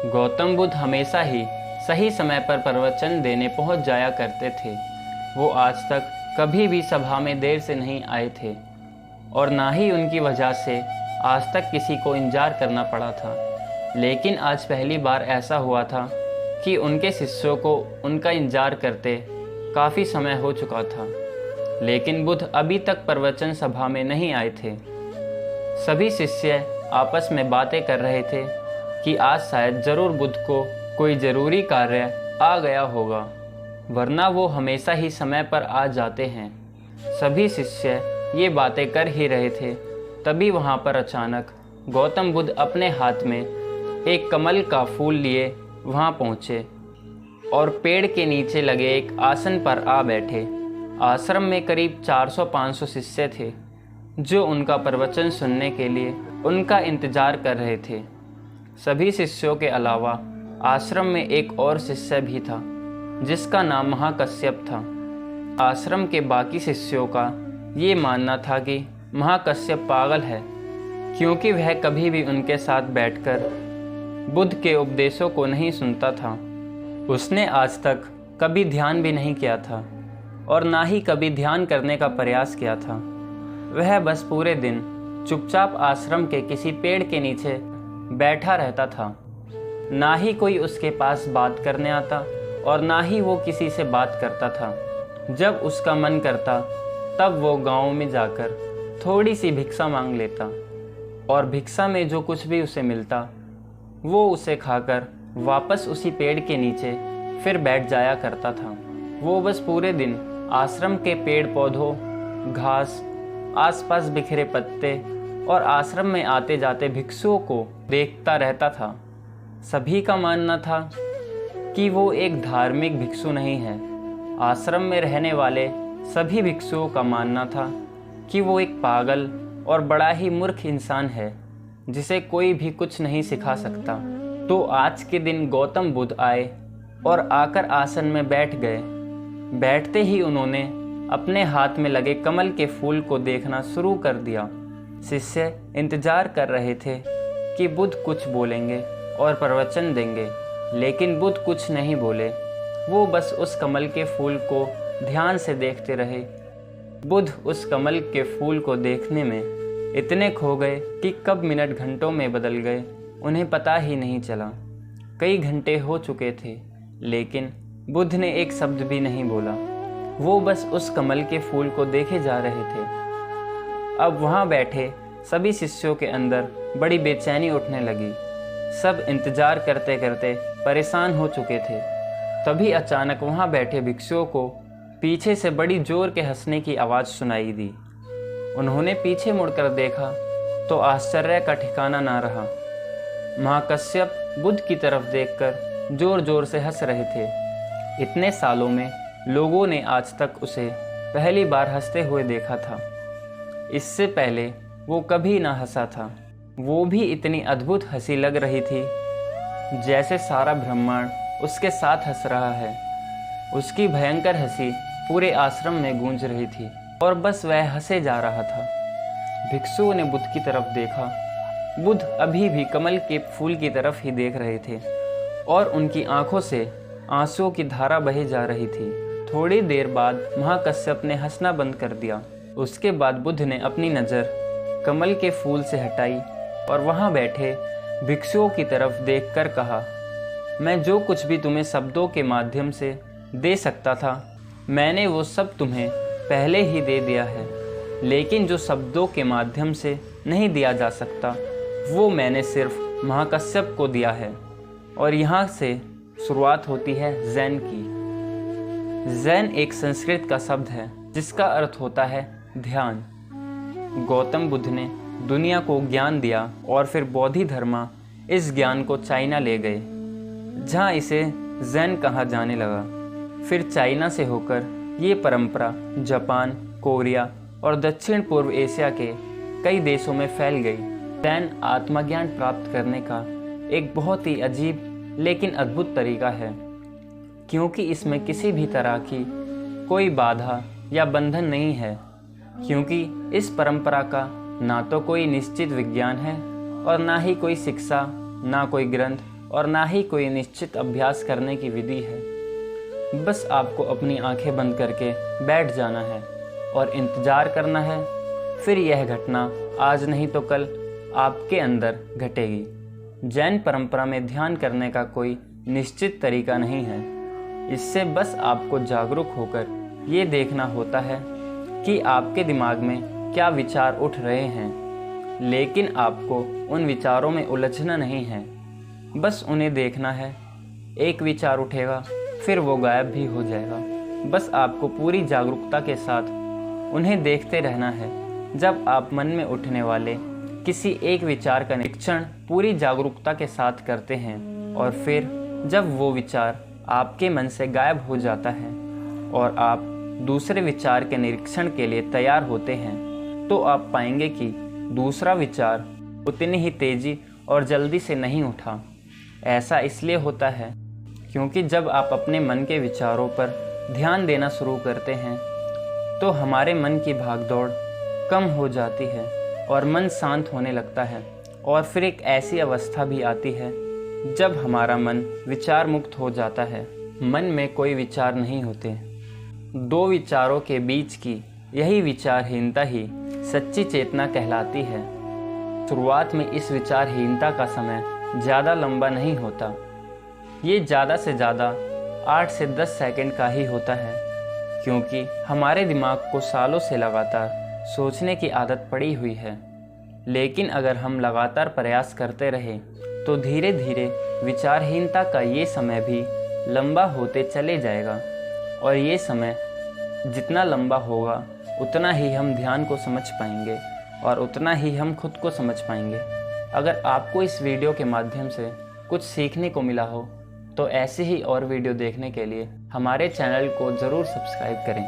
गौतम बुद्ध हमेशा ही सही समय पर प्रवचन देने पहुंच जाया करते थे। वो आज तक कभी भी सभा में देर से नहीं आए थे और ना ही उनकी वजह से आज तक किसी को इंतजार करना पड़ा था। लेकिन आज पहली बार ऐसा हुआ था कि उनके शिष्यों को उनका इंतजार करते काफ़ी समय हो चुका था, लेकिन बुद्ध अभी तक प्रवचन सभा में नहीं आए थे। सभी शिष्य आपस में बातें कर रहे थे कि आज शायद ज़रूर बुद्ध को कोई ज़रूरी कार्य आ गया होगा, वरना वो हमेशा ही समय पर आ जाते हैं। सभी शिष्य ये बातें कर ही रहे थे, तभी वहाँ पर अचानक गौतम बुद्ध अपने हाथ में एक कमल का फूल लिए वहाँ पहुँचे और पेड़ के नीचे लगे एक आसन पर आ बैठे। आश्रम में करीब 400-500 शिष्य थे जो उनका प्रवचन सुनने के लिए उनका इंतज़ार कर रहे थे। सभी शिष्यों के अलावा आश्रम में एक और शिष्य भी था जिसका नाम महाकश्यप था। आश्रम के बाकी शिष्यों का ये मानना था कि महाकश्यप पागल है, क्योंकि वह कभी भी उनके साथ बैठकर बुद्ध के उपदेशों को नहीं सुनता था। उसने आज तक कभी ध्यान भी नहीं किया था और ना ही कभी ध्यान करने का प्रयास किया था। वह बस पूरे दिन चुपचाप आश्रम के किसी पेड़ के नीचे बैठा रहता था। ना ही कोई उसके पास बात करने आता और ना ही वो किसी से बात करता था। जब उसका मन करता तब वो गांव में जाकर थोड़ी सी भिक्षा मांग लेता और भिक्षा में जो कुछ भी उसे मिलता वो उसे खाकर वापस उसी पेड़ के नीचे फिर बैठ जाया करता था। वो बस पूरे दिन आश्रम के पेड़ पौधों, घास, आसपास बिखरे पत्ते और आश्रम में आते जाते भिक्षुओं को देखता रहता था। सभी का मानना था कि वो एक धार्मिक भिक्षु नहीं है। आश्रम में रहने वाले सभी भिक्षुओं का मानना था कि वो एक पागल और बड़ा ही मूर्ख इंसान है जिसे कोई भी कुछ नहीं सिखा सकता। तो आज के दिन गौतम बुद्ध आए और आकर आसन में बैठ गए। बैठते ही उन्होंने अपने हाथ में लगे कमल के फूल को देखना शुरू कर दिया। शिष्य इंतजार कर रहे थे कि बुद्ध कुछ बोलेंगे और प्रवचन देंगे, लेकिन बुद्ध कुछ नहीं बोले। वो बस उस कमल के फूल को ध्यान से देखते रहे। बुद्ध उस कमल के फूल को देखने में इतने खो गए कि कब मिनट घंटों में बदल गए उन्हें पता ही नहीं चला। कई घंटे हो चुके थे, लेकिन बुद्ध ने एक शब्द भी नहीं बोला। वो बस उस कमल के फूल को देखे जा रहे थे। अब वहाँ बैठे सभी शिष्यों के अंदर बड़ी बेचैनी उठने लगी। सब इंतजार करते करते परेशान हो चुके थे। तभी अचानक वहाँ बैठे भिक्षुओं को पीछे से बड़ी जोर के हंसने की आवाज़ सुनाई दी। उन्होंने पीछे मुड़कर देखा तो आश्चर्य का ठिकाना ना रहा। महाकश्यप बुद्ध की तरफ देखकर जोर जोर से हंस रहे थे। इतने सालों में लोगों ने आज तक उसे पहली बार हंसते हुए देखा था। इससे पहले वो कभी ना हंसा था। वो भी इतनी अद्भुत हंसी लग रही थी जैसे सारा ब्रह्मांड उसके साथ हंस रहा है। उसकी भयंकर हंसी पूरे आश्रम में गूंज रही थी और बस वह हंसे जा रहा था। भिक्षुओं ने बुद्ध की तरफ देखा। बुद्ध अभी भी कमल के फूल की तरफ ही देख रहे थे और उनकी आंखों से आंसुओं की धारा बही जा रही थी। थोड़ी देर बाद महाकश्यप ने हंसना बंद कर दिया। उसके बाद बुद्ध ने अपनी नज़र कमल के फूल से हटाई और वहाँ बैठे भिक्षुओं की तरफ देखकर कहा, मैं जो कुछ भी तुम्हें शब्दों के माध्यम से दे सकता था मैंने वो सब तुम्हें पहले ही दे दिया है, लेकिन जो शब्दों के माध्यम से नहीं दिया जा सकता वो मैंने सिर्फ महाकश्यप को दिया है। और यहाँ से शुरुआत होती है ज़ैन की। ज़ैन एक संस्कृत का शब्द है जिसका अर्थ होता है ध्यान। गौतम बुद्ध ने दुनिया को ज्ञान दिया और फिर बौद्ध धर्म इस ज्ञान को चाइना ले गए, जहाँ इसे ज़ैन कहा जाने लगा। फिर चाइना से होकर ये परंपरा जापान, कोरिया और दक्षिण पूर्व एशिया के कई देशों में फैल गई। ज़ैन आत्मज्ञान प्राप्त करने का एक बहुत ही अजीब लेकिन अद्भुत तरीका है, क्योंकि इसमें किसी भी तरह की कोई बाधा या बंधन नहीं है, क्योंकि इस परंपरा का ना तो कोई निश्चित विज्ञान है और ना ही कोई शिक्षा, ना कोई ग्रंथ और ना ही कोई निश्चित अभ्यास करने की विधि है। बस आपको अपनी आंखें बंद करके बैठ जाना है और इंतज़ार करना है। फिर यह घटना आज नहीं तो कल आपके अंदर घटेगी। जैन परंपरा में ध्यान करने का कोई निश्चित तरीका नहीं है। इससे बस आपको जागरूक होकर ये देखना होता है कि आपके दिमाग में क्या विचार उठ रहे हैं, लेकिन आपको उन विचारों में उलझना नहीं है। बस उन्हें देखना है। एक विचार उठेगा, फिर वो गायब भी हो जाएगा। बस आपको पूरी जागरूकता के साथ उन्हें देखते रहना है। जब आप मन में उठने वाले किसी एक विचार का निरीक्षण पूरी जागरूकता के साथ करते हैं और फिर जब वो विचार आपके मन से गायब हो जाता है और आप दूसरे विचार के निरीक्षण के लिए तैयार होते हैं, तो आप पाएंगे कि दूसरा विचार उतनी ही तेजी और जल्दी से नहीं उठा। ऐसा इसलिए होता है क्योंकि जब आप अपने मन के विचारों पर ध्यान देना शुरू करते हैं तो हमारे मन की भागदौड़ कम हो जाती है और मन शांत होने लगता है। और फिर एक ऐसी अवस्था भी आती है जब हमारा मन विचार मुक्त हो जाता है। मन में कोई विचार नहीं होते। दो विचारों के बीच की यही विचारहीनता ही सच्ची चेतना कहलाती है। शुरुआत में इस विचारहीनता का समय ज़्यादा लंबा नहीं होता। ये ज़्यादा से ज़्यादा 8 से 10 सेकंड का ही होता है, क्योंकि हमारे दिमाग को सालों से लगातार सोचने की आदत पड़ी हुई है। लेकिन अगर हम लगातार प्रयास करते रहें तो धीरे धीरे विचारहीनता का ये समय भी लंबा होते चले जाएगा। और ये समय जितना लंबा होगा उतना ही हम ध्यान को समझ पाएंगे और उतना ही हम खुद को समझ पाएंगे। अगर आपको इस वीडियो के माध्यम से कुछ सीखने को मिला हो तो ऐसे ही और वीडियो देखने के लिए हमारे चैनल को ज़रूर सब्सक्राइब करें।